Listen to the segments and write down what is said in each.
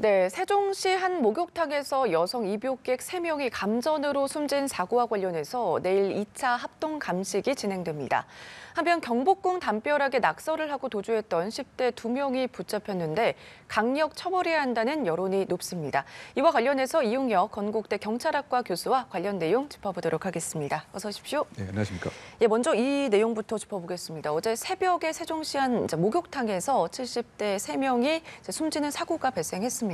네, 세종시 한 목욕탕에서 여성 입욕객 3명이 감전으로 숨진 사고와 관련해서 내일 2차 합동 감식이 진행됩니다. 한편 경복궁 담벼락에 낙서를 하고 도주했던 10대 2명이 붙잡혔는데 강력 처벌해야 한다는 여론이 높습니다. 이와 관련해서 이용혁 건국대 경찰학과 교수와 관련 내용 짚어보도록 하겠습니다. 어서 오십시오. 네, 안녕하십니까. 예, 먼저 이 내용부터 짚어보겠습니다. 어제 새벽에 세종시 한 목욕탕에서 70대 3명이 숨지는 사고가 발생했습니다.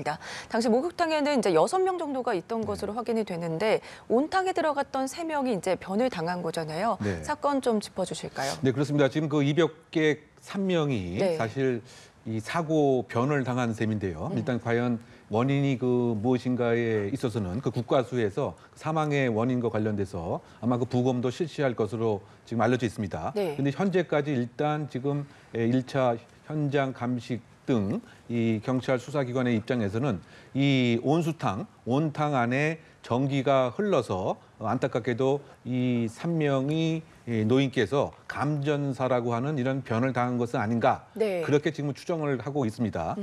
당시 목욕탕에는 이제 6명 정도가 있던 것으로 확인이 되는데 온탕에 들어갔던 3명이 이제 변을 당한 거잖아요. 네. 사건 좀 짚어주실까요? 네, 그렇습니다. 지금 그 입욕객 3명이 네. 사실 이 사고 변을 당한 셈인데요. 일단 과연 원인이 그 무엇인가에 있어서는 그 국과수에서 사망의 원인과 관련돼서 아마 그 부검도 실시할 것으로 지금 알려져 있습니다. 네. 근데 현재까지 일단 지금 1차 현장 감식 등 이 경찰 수사기관의 입장에서는 이 온탕 안에 전기가 흘러서 안타깝게도 이 3명이 노인께서 감전사라고 하는 이런 변을 당한 것은 아닌가. 네. 그렇게 지금 추정을 하고 있습니다.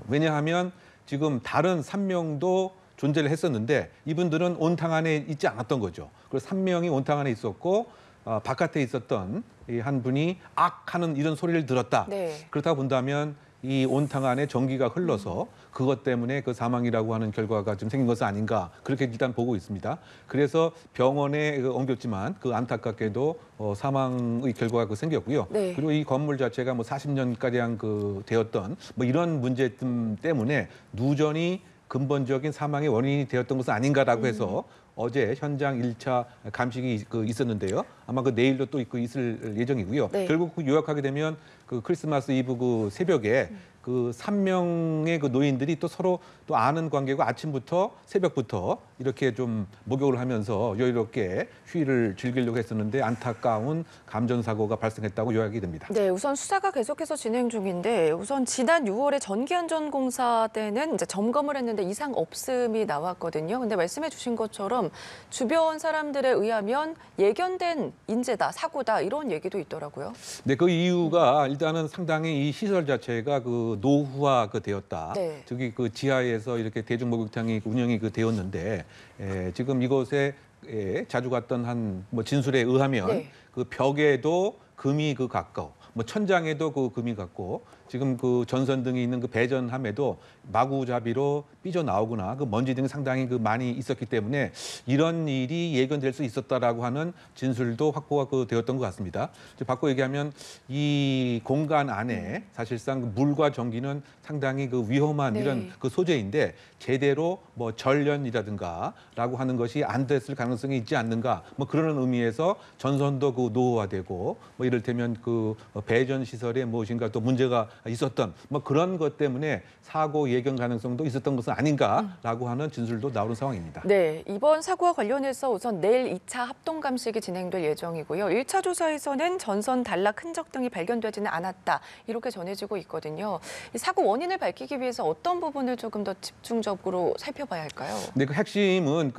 왜냐하면 지금 다른 3명도 존재를 했었는데 이분들은 온탕 안에 있지 않았던 거죠. 그래서 3명이 온탕 안에 있었고 바깥에 있었던 이 한 분이 악 하는 이런 소리를 들었다. 네. 그렇다고 본다면 이 온탕 안에 전기가 흘러서 그것 때문에 그 사망이라고 하는 결과가 좀 생긴 것은 아닌가 그렇게 일단 보고 있습니다. 그래서 병원에 옮겼지만 그 안타깝게도 사망의 결과가 생겼고요. 네. 그리고 이 건물 자체가 뭐 40년가량 되었던 뭐 이런 문제점 때문에 누전이 근본적인 사망의 원인이 되었던 것은 아닌가라고 해서 어제 현장 1차 감식이 있었는데요. 아마 그 내일도 또 있을 예정이고요. 네. 결국 요약하게 되면 그 크리스마스 이브 그 새벽에 그 3명의 그 노인들이 또 서로 또 아는 관계고 아침부터 새벽부터 이렇게 좀 목욕을 하면서 여유롭게 휴일을 즐기려고 했었는데 안타까운 감전사고가 발생했다고 요약이 됩니다. 네, 우선 수사가 계속해서 진행 중인데 우선 지난 6월에 전기안전공사 때는 이제 점검을 했는데 이상 없음이 나왔거든요. 근데 말씀해 주신 것처럼 주변 사람들에 의하면 예견된 인재다, 사고다 이런 얘기도 있더라고요. 네, 그 이유가 일단은 상당히 이 시설 자체가 그 노후화 되었다. 네. 저기 그 지하에서 이렇게 대중목욕탕이 운영이 되었는데 지금 이곳에 자주 갔던 한 뭐 진술에 의하면 네. 그 벽에도 금이 가까워. 뭐 천장에도 그 금이 같고 지금 그 전선 등이 있는 그 배전함에도 마구잡이로 삐져 나오거나 그 먼지 등이 상당히 많이 있었기 때문에 이런 일이 예견될 수 있었다라고 하는 진술도 확보가 되었던 것 같습니다. 바꿔 얘기하면 이 공간 안에 사실상 물과 전기는 상당히 위험한 네. 이런 소재인데 제대로 뭐 전련이라든가라고 하는 것이 안 됐을 가능성이 있지 않는가 뭐 그런 의미에서 전선도 노후화되고 뭐 이를테면 배전 시설에 무엇인가 또 문제가 있었던 뭐 그런 것 때문에 사고 예견 가능성도 있었던 것은 아닌가라고 하는 진술도 나오는 상황입니다. 네, 이번 사고와 관련해서 우선 내일 2차 합동 감식이 진행될 예정이고요. 1차 조사에서는 전선 단락 흔적 등이 발견되지는 않았다. 이렇게 전해지고 있거든요. 이 사고 원인을 밝히기 위해서 어떤 부분을 조금 더 집중적으로 살펴봐야 할까요? 네, 그 핵심은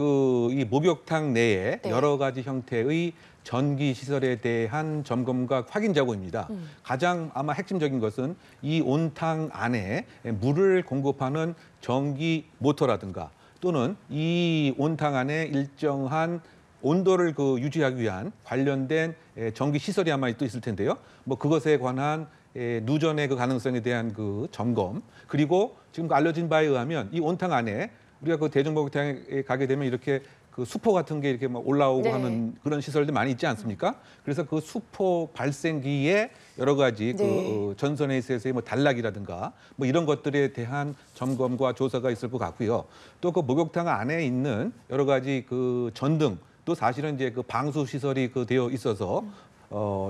이 목욕탕 내에 네. 여러 가지 형태의 전기 시설에 대한 점검과 확인 작업입니다. 가장 아마 핵심적인 것은 이 온탕 안에 물을 공급하는 전기 모터라든가 또는 이 온탕 안에 일정한 온도를 유지하기 위한 관련된 전기 시설이 아마 또 있을 텐데요. 뭐 그것에 관한 누전의 가능성에 대한 점검 그리고 지금 알려진 바에 의하면 이 온탕 안에 우리가 대중목욕탕에 가게 되면 이렇게 수포 같은 게 이렇게 막 올라오고 네. 하는 그런 시설들 많이 있지 않습니까? 그래서 수포 발생기에 여러 가지 네. 전선에 있어서의 뭐 단락이라든가 뭐 이런 것들에 대한 점검과 조사가 있을 것 같고요. 또 목욕탕 안에 있는 여러 가지 전등 또 사실은 이제 방수 시설이 되어 있어서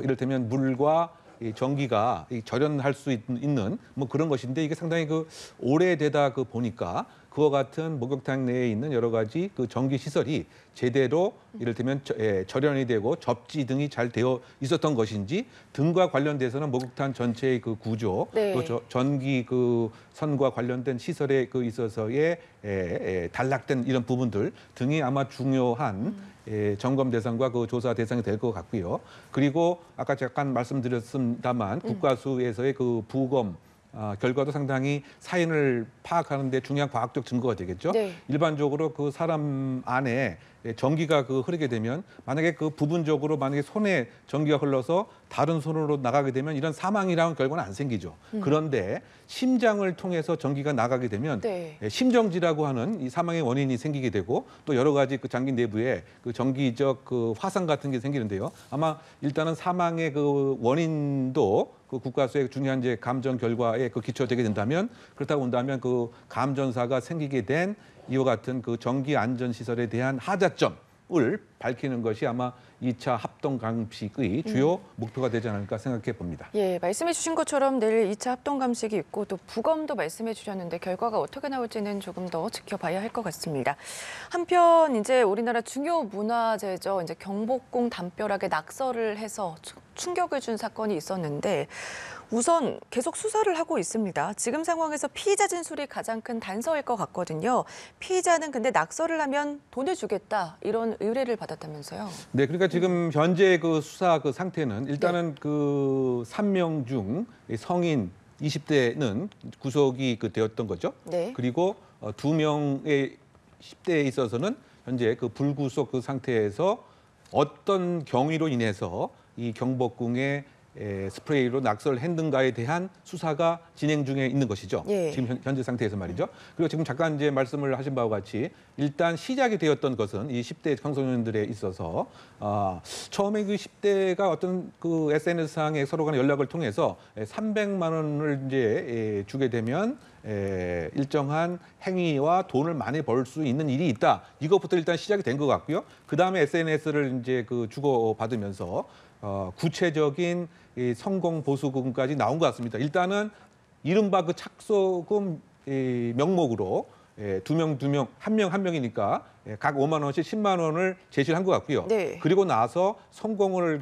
이를테면 물과 이 전기가 절연할 수 있는 뭐 그런 것인데 이게 상당히 오래되다 보니까 그와 같은 목욕탕 내에 있는 여러 가지 전기 시설이 제대로 이를테면 절연이 되고 접지 등이 잘 되어 있었던 것인지 등과 관련돼서는 목욕탕 전체의 구조 네. 또 전기 선과 관련된 시설에 있어서의 단락된 이런 부분들 등이 아마 중요한 점검 대상과 조사 대상이 될 것 같고요. 그리고 아까 잠깐 말씀드렸습니다만 국과수에서의 부검 결과도 상당히 사인을 파악하는 데 중요한 과학적 증거가 되겠죠. 네. 일반적으로 그 사람 안에 전기가 흐르게 되면 만약에 그 부분적으로 만약에 손에 전기가 흘러서 다른 손으로 나가게 되면 이런 사망이라는 결과는 안 생기죠. 그런데 심장을 통해서 전기가 나가게 되면 네. 심정지라고 하는 이 사망의 원인이 생기게 되고 또 여러 가지 그 장기 내부에 그 전기적 그 화상 같은 게 생기는데요. 아마 일단은 사망의 그 원인도 그 국가수의 중요한 이제 감정 결과에 기초되게 된다면 그렇다고 본다면 그 감전사가 생기게 된 이와 같은 그 전기 안전 시설에 대한 하자점을 밝히는 것이 아마 2차 합동 감식의 주요 목표가 되지 않을까 생각해 봅니다. 예, 말씀해 주신 것처럼 내일 2차 합동 감식이 있고 또 부검도 말씀해 주셨는데 결과가 어떻게 나올지는 조금 더 지켜봐야 할 것 같습니다. 한편 이제 우리나라 중요 문화재죠. 이제 경복궁 담벼락에 낙서를 해서 충격을 준 사건이 있었는데 우선 계속 수사를 하고 있습니다. 지금 상황에서 피의자 진술이 가장 큰 단서일 것 같거든요. 피의자는 근데 낙서를 하면 돈을 주겠다 이런 의뢰를 받았다면서요. 네, 그러니까 지금 현재 그 수사 그 상태는 일단은 그 3명 중 성인 20대는 구속이 되었던 거죠. 네. 그리고 2명의 10대에 있어서는 현재 그 불구속 그 상태에서 어떤 경위로 인해서 이 경복궁에 스프레이로 낙서를 했는가에 대한 수사가 진행 중에 있는 것이죠. 예. 지금 현재 상태에서 말이죠. 그리고 지금 잠깐 이제 말씀을 하신 바와 같이 일단 시작이 되었던 것은 이 10대 청소년들에 있어서 처음에 그 10대가 어떤 그 SNS상에 서로 간에 연락을 통해서 300만 원을 이제 주게 되면 일정한 행위와 돈을 많이 벌 수 있는 일이 있다. 이것부터 일단 시작이 된 것 같고요. 그 다음에 SNS를 이제 주고 받으면서 구체적인 이 성공 보수금까지 나온 것 같습니다. 일단은 이른바 그 착소금 명목으로 두 명, 한 명이니까 각 5만 원씩 10만 원을 제시를 한 것 같고요. 네. 그리고 나서 성공을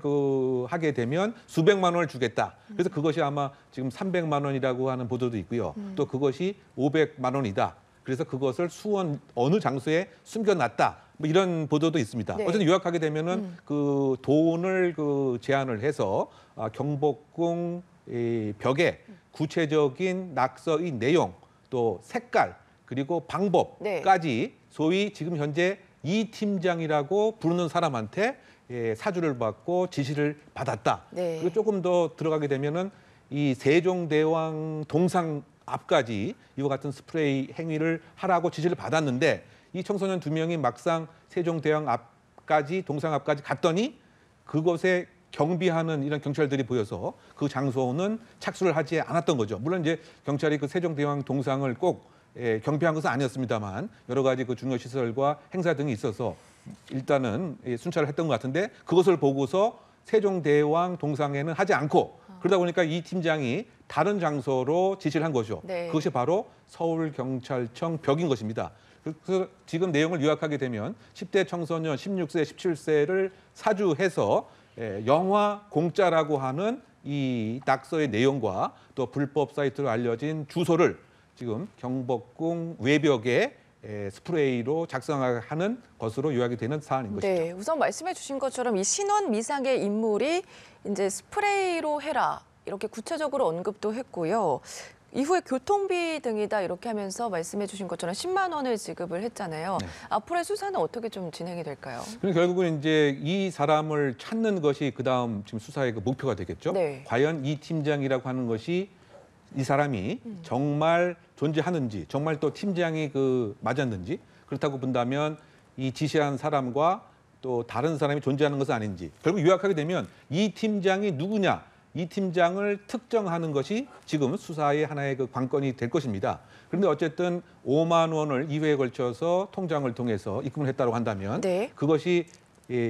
하게 되면 수백만 원을 주겠다. 그래서 그것이 아마 지금 300만 원이라고 하는 보도도 있고요. 또 그것이 500만 원이다. 그래서 그것을 수원 어느 장소에 숨겨놨다. 뭐 이런 보도도 있습니다. 네. 어쨌든 요약하게 되면은 그 돈을 제안을 해서 경복궁 벽에 구체적인 낙서의 내용, 또 색깔, 그리고 방법까지 소위 지금 현재 이 팀장이라고 부르는 사람한테 사주를 받고 지시를 받았다. 네. 그리고 조금 더 들어가게 되면은 이 세종대왕 동상 앞까지 이와 같은 스프레이 행위를 하라고 지시를 받았는데 이 청소년 2명이 막상 세종대왕 앞까지 동상 앞까지 갔더니 그곳에 경비하는 이런 경찰들이 보여서 그 장소는 착수를 하지 않았던 거죠. 물론 이제 경찰이 그 세종대왕 동상을 꼭 경비한 것은 아니었습니다만 여러 가지 그 중요 시설과 행사 등이 있어서 일단은 순찰을 했던 것 같은데 그것을 보고서 세종대왕 동상에는 하지 않고 그러다 보니까 이 팀장이 다른 장소로 지시를 한 거죠. 네. 그것이 바로 서울경찰청 벽인 것입니다. 그래서 지금 내용을 요약하게 되면 10대 청소년 16세, 17세를 사주해서 영화 공짜라고 하는 이 낙서의 내용과 또 불법 사이트로 알려진 주소를 지금 경복궁 외벽에 스프레이로 작성하는 것으로 요약이 되는 사안인 것이죠. 네, 우선 말씀해 주신 것처럼 이 신원 미상의 인물이 이제 스프레이로 해라 이렇게 구체적으로 언급도 했고요. 이후에 교통비 등이다 이렇게 하면서 말씀해 주신 것처럼 10만 원을 지급을 했잖아요. 네. 앞으로의 수사는 어떻게 좀 진행이 될까요? 그럼 결국은 이제 이 사람을 찾는 것이 그다음 지금 수사의 그 목표가 되겠죠. 네. 과연 이 팀장이라고 하는 것이 이 사람이 정말 존재하는지, 정말 또 팀장이 맞았는지, 그렇다고 본다면 이 지시한 사람과 또 다른 사람이 존재하는 것은 아닌지, 결국 요약하게 되면 이 팀장이 누구냐, 이 팀장을 특정하는 것이 지금 수사의 하나의 그 관건이 될 것입니다. 그런데 어쨌든 5만 원을 2회에 걸쳐서 통장을 통해서 입금을 했다고 한다면 네. 그것이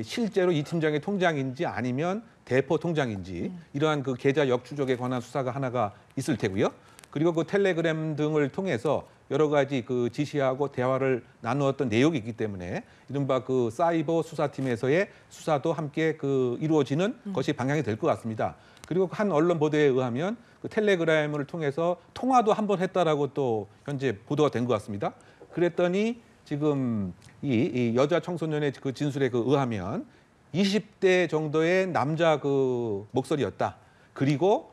실제로 이 팀장의 통장인지 아니면 대포 통장인지 이러한 그 계좌 역추적에 관한 수사가 하나가 있을 테고요. 그리고 그 텔레그램 등을 통해서 여러 가지 그 지시하고 대화를 나누었던 내용이 있기 때문에 이른바 그 사이버 수사팀에서의 수사도 함께 이루어지는 것이 방향이 될 것 같습니다. 그리고 한 언론 보도에 의하면 그 텔레그램을 통해서 통화도 한 번 했다라고 또 현재 보도가 된 것 같습니다. 그랬더니 지금 이 여자 청소년의 그 진술에 의하면 20대 정도의 남자 목소리였다. 그리고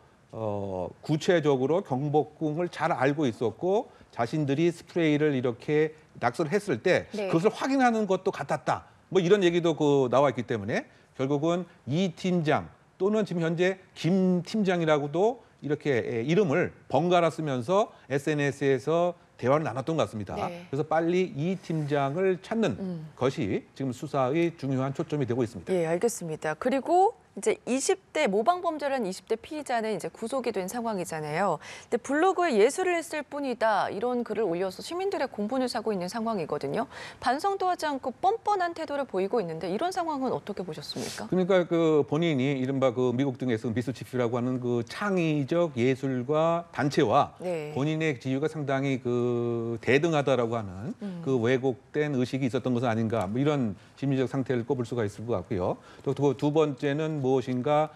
구체적으로 경복궁을 잘 알고 있었고 자신들이 스프레이를 이렇게 낙서를 했을 때 네. 그것을 확인하는 것도 같았다. 뭐 이런 얘기도 나와 있기 때문에 결국은 이 팀장 또는 지금 현재 김 팀장이라고도 이렇게 이름을 번갈아 쓰면서 SNS에서 대화를 나눴던 것 같습니다. 네. 그래서 빨리 이 팀장을 찾는 것이 지금 수사의 중요한 초점이 되고 있습니다. 예, 알겠습니다. 그리고 이제 20대 모방 범죄를 한 20대 피의자는 이제 구속이 된 상황이잖아요. 근데 블로그에 예술을 했을 뿐이다 이런 글을 올려서 시민들의 공분을 사고 있는 상황이거든요. 반성도 하지 않고 뻔뻔한 태도를 보이고 있는데 이런 상황은 어떻게 보셨습니까? 그러니까 그 본인이 이른바 그 미국 등에서 미스치피라고 하는 그 창의적 예술가 단체와 네. 본인의 지위가 상당히 그 대등하다라고 하는 그 왜곡된 의식이 있었던 것은 아닌가 뭐 이런 심리적 상태를 꼽을 수가 있을 것 같고요. 또 두 번째는 무엇인가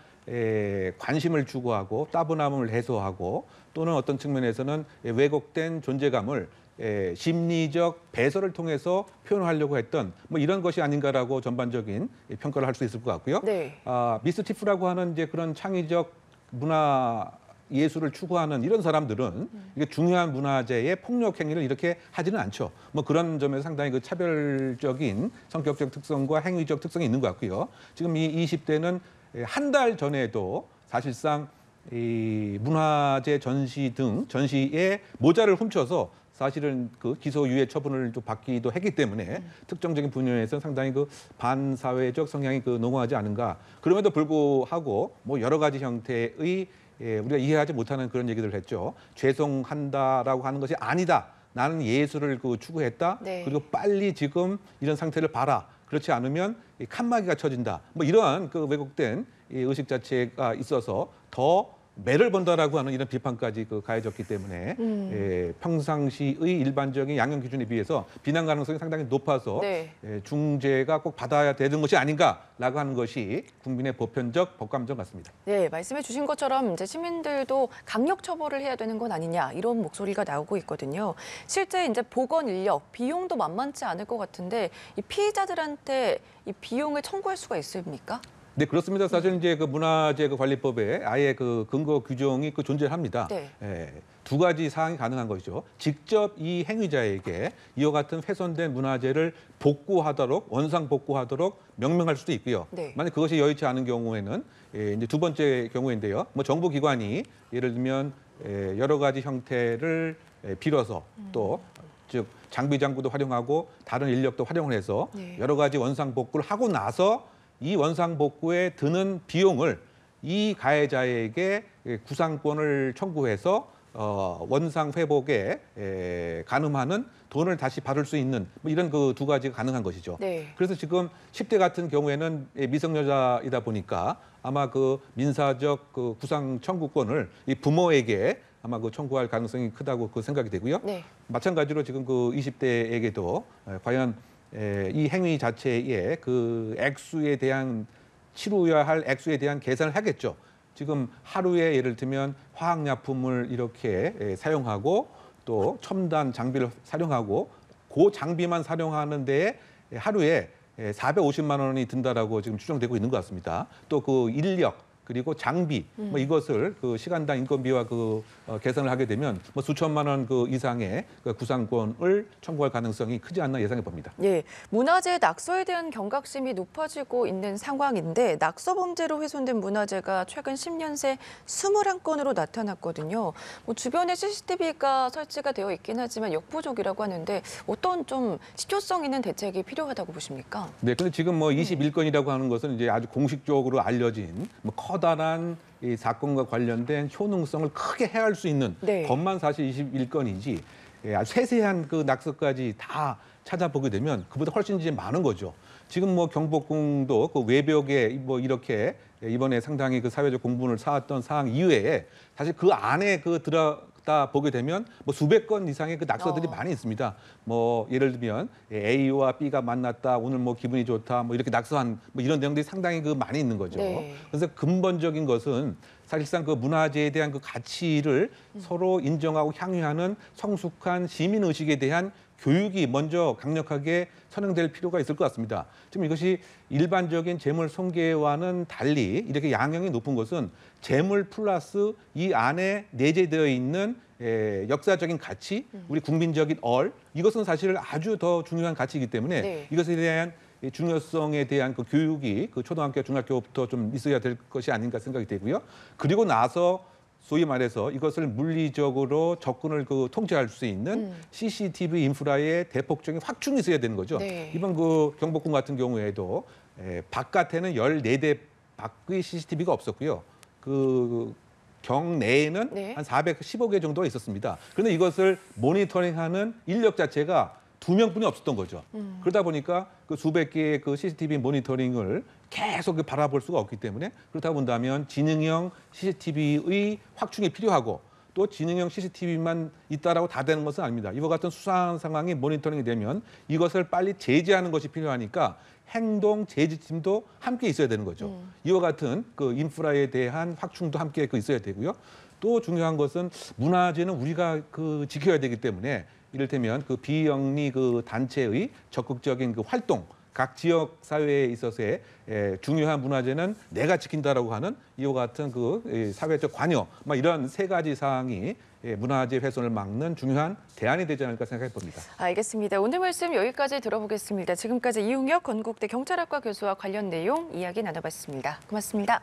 관심을 추구하고 따분함을 해소하고 또는 어떤 측면에서는 왜곡된 존재감을 심리적 배설을 통해서 표현하려고 했던 뭐 이런 것이 아닌가라고 전반적인 평가를 할 수 있을 것 같고요. 네. 미스티프라고 하는 이제 그런 창의적 문화 예술을 추구하는 이런 사람들은 이게 중요한 문화재의 폭력 행위를 이렇게 하지는 않죠. 뭐 그런 점에서 상당히 그 차별적인 성격적 특성과 행위적 특성이 있는 것 같고요. 지금 이 20대는 한 달 전에도 사실상 이 문화재 전시 등 전시에 모자를 훔쳐서 사실은 그 기소유예 처분을 좀 받기도 했기 때문에 특정적인 분야에서 상당히 그 반사회적 성향이 그 농후하지 않은가. 그럼에도 불구하고 뭐 여러 가지 형태의 우리가 이해하지 못하는 그런 얘기들을 했죠. 죄송한다라고 하는 것이 아니다. 나는 예술을 그 추구했다. 네. 그리고 빨리 지금 이런 상태를 봐라. 그렇지 않으면 이 칸막이가 쳐진다. 뭐 이러한 그 왜곡된 이 의식 자체가 있어서 더 매를 번다라고 하는 이런 비판까지 그 가해졌기 때문에 평상시의 일반적인 양형 기준에 비해서 비난 가능성이 상당히 높아서 네. 중죄가 꼭 받아야 되는 것이 아닌가라고 하는 것이 국민의 보편적 법감정 같습니다. 네, 말씀해 주신 것처럼 이제 시민들도 강력 처벌을 해야 되는 건 아니냐 이런 목소리가 나오고 있거든요. 실제 이제 보건 인력, 비용도 만만치 않을 것 같은데 이 피의자들한테 이 비용을 청구할 수가 있습니까? 네, 그렇습니다. 사실 이제 그 문화재 그 관리법에 아예 그 근거 규정이 그 존재를 합니다. 네. 두 가지 사항이 가능한 것이죠. 직접 이 행위자에게 이와 같은 훼손된 문화재를 복구하도록 원상 복구하도록 명령할 수도 있고요. 네. 만약 그것이 여의치 않은 경우에는 이제 두 번째 경우인데요. 뭐 정부기관이 예를 들면 여러 가지 형태를 빌어서 또 즉 장비 장구도 활용하고 다른 인력도 활용을 해서 네. 여러 가지 원상 복구를 하고 나서 이 원상 복구에 드는 비용을 이 가해자에게 구상권을 청구해서 원상 회복에 가늠하는 돈을 다시 받을 수 있는 뭐 이런 그 두 가지가 가능한 것이죠. 네. 그래서 지금 10대 같은 경우에는 미성년자이다 보니까 아마 그 민사적 그 구상 청구권을 이 부모에게 아마 그 청구할 가능성이 크다고 그 생각이 되고요. 네. 마찬가지로 지금 그 20대에게도 과연 이 행위 자체의 그 액수에 대한 치루어야 할 액수에 대한 계산을 하겠죠. 지금 하루에 예를 들면 화학약품을 이렇게 사용하고 또 첨단 장비를 사용하고 그 장비만 사용하는 데에 하루에 450만 원이 든다라고 지금 추정되고 있는 것 같습니다. 또 그 인력 그리고 장비 뭐 이것을 그 시간당 인건비와 그 계산을 하게 되면 뭐 수천만 원 그 이상의 그 구상권을 청구할 가능성이 크지 않나 예상해 봅니다. 예, 문화재 낙서에 대한 경각심이 높아지고 있는 상황인데 낙서 범죄로 훼손된 문화재가 최근 10년 새 21건으로 나타났거든요. 뭐 주변에 CCTV가 설치가 되어 있긴 하지만 역부족이라고 하는데 어떤 좀 실효성 있는 대책이 필요하다고 보십니까? 네, 근데 지금 뭐 21건이라고 하는 것은 이제 아주 공식적으로 알려진 뭐 커다란 이 사건과 관련된 효능성을 크게 해할 수 있는 네. 것만 사실 21건이지 아주 세세한 그 낙서까지 다 찾아보게 되면 그보다 훨씬 이제 많은 거죠. 지금 뭐 경복궁도 그 외벽에 뭐 이렇게 이번에 상당히 그 사회적 공분을 쌓았던 사항 이외에 사실 그 안에 그 들어다 보게 되면 뭐 수백 건 이상의 그 낙서들이 많이 있습니다. 뭐 예를 들면 A와 B가 만났다, 오늘 뭐 기분이 좋다, 뭐 이렇게 낙서한 뭐 이런 내용들이 상당히 그 많이 있는 거죠. 네. 그래서 근본적인 것은 사실상 그 문화재에 대한 그 가치를 서로 인정하고 향유하는 성숙한 시민 의식에 대한 교육이 먼저 강력하게 선행될 필요가 있을 것 같습니다. 지금 이것이 일반적인 재물 손괴와는 달리 이렇게 양형이 높은 것은 재물 플러스 이 안에 내재되어 있는 역사적인 가치, 우리 국민적인 이것은 사실 아주 더 중요한 가치이기 때문에 네. 이것에 대한 이 중요성에 대한 그 교육이 그 초등학교, 중학교부터 좀 있어야 될 것이 아닌가 생각이 되고요. 그리고 나서 소위 말해서 이것을 물리적으로 접근을 통제할 수 있는 CCTV 인프라의 대폭적인 확충이 있어야 되는 거죠. 네. 이번 그 경복궁 같은 경우에도 바깥에는 14대 밖의 CCTV가 없었고요. 그 경내에는 네. 한 415개 정도가 있었습니다. 그런데 이것을 모니터링하는 인력 자체가 2명뿐이 없었던 거죠. 그러다 보니까 그 수백 개의 그 CCTV 모니터링을 계속 바라볼 수가 없기 때문에 그렇다 본다면 지능형 CCTV의 확충이 필요하고 또 지능형 CCTV만 있다라고 다 되는 것은 아닙니다. 이와 같은 수상한 상황이 모니터링이 되면 이것을 빨리 제재하는 것이 필요하니까 행동 제지팀도 함께 있어야 되는 거죠. 이와 같은 그 인프라에 대한 확충도 함께 있어야 되고요. 또 중요한 것은 문화재는 우리가 지켜야 되기 때문에 이를테면 그 비영리 그 단체의 적극적인 그 활동, 각 지역 사회에 있어서의 중요한 문화재는 내가 지킨다라고 하는 이와 같은 그 사회적 관여, 이런 세 가지 사항이 문화재 훼손을 막는 중요한 대안이 되지 않을까 생각해 봅니다. 알겠습니다. 오늘 말씀 여기까지 들어보겠습니다. 지금까지 이웅혁 건국대 경찰학과 교수와 관련 내용 이야기 나눠봤습니다. 고맙습니다.